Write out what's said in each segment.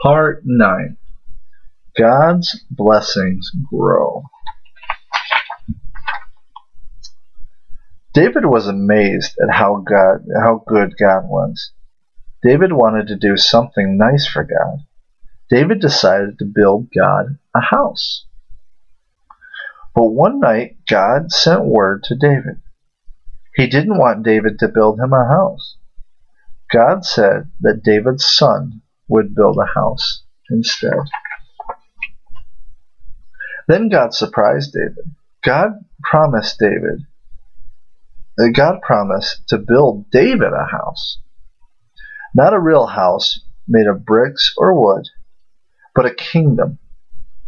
Part 9. God's blessings grow. David was amazed at how good God was. David wanted to do something nice for God. David decided to build God a house. But one night, God sent word to David. He didn't want David to build him a house. God said that David's son would build a house instead. Then God surprised David. God promised to build David a house. Not a real house made of bricks or wood, but a kingdom,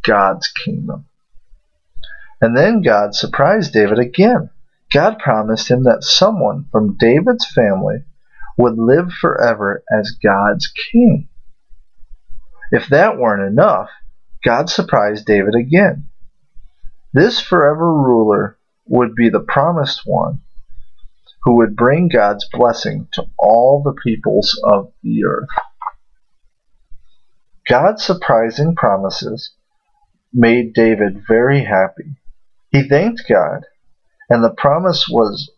God's kingdom. And then God surprised David again. God promised him that someone from David's family would live forever as God's king. If that weren't enough, God surprised David again. This forever ruler would be the promised one who would bring God's blessing to all the peoples of the earth. God's surprising promises made David very happy. He thanked God, and the promise was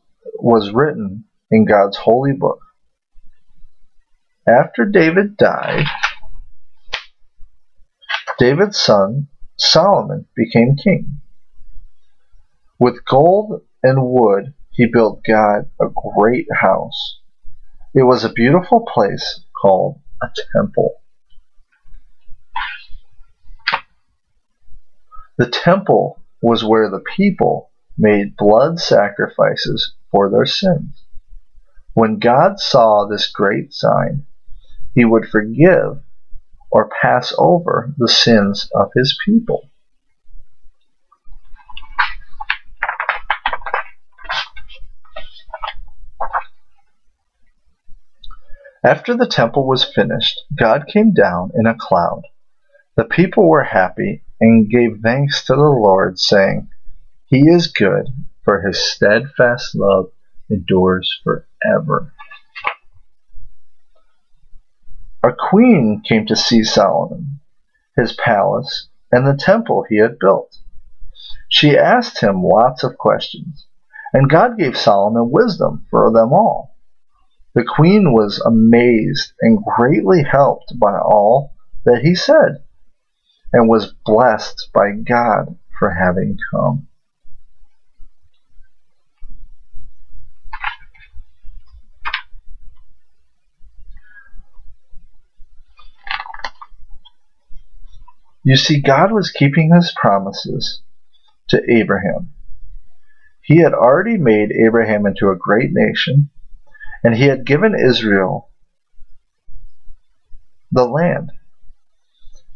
written in God's holy book. After David died, David's son Solomon became king. With gold and wood, he built God a great house. It was a beautiful place called a temple. The temple was where the people made blood sacrifices for their sins. When God saw this great sign, he would forgive or pass over the sins of his people. After the temple was finished, God came down in a cloud. The people were happy and gave thanks to the Lord, saying, "He is good, for his steadfast love endures forever." A queen came to see Solomon, his palace, and the temple he had built. She asked him lots of questions, and God gave Solomon wisdom for them all. The queen was amazed and greatly helped by all that he said, and was blessed by God for having come. You see, God was keeping his promises to Abraham. He had already made Abraham into a great nation, and he had given Israel the land.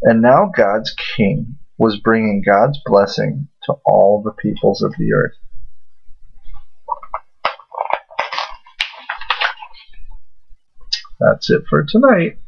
And now God's king was bringing God's blessing to all the peoples of the earth. That's it for tonight.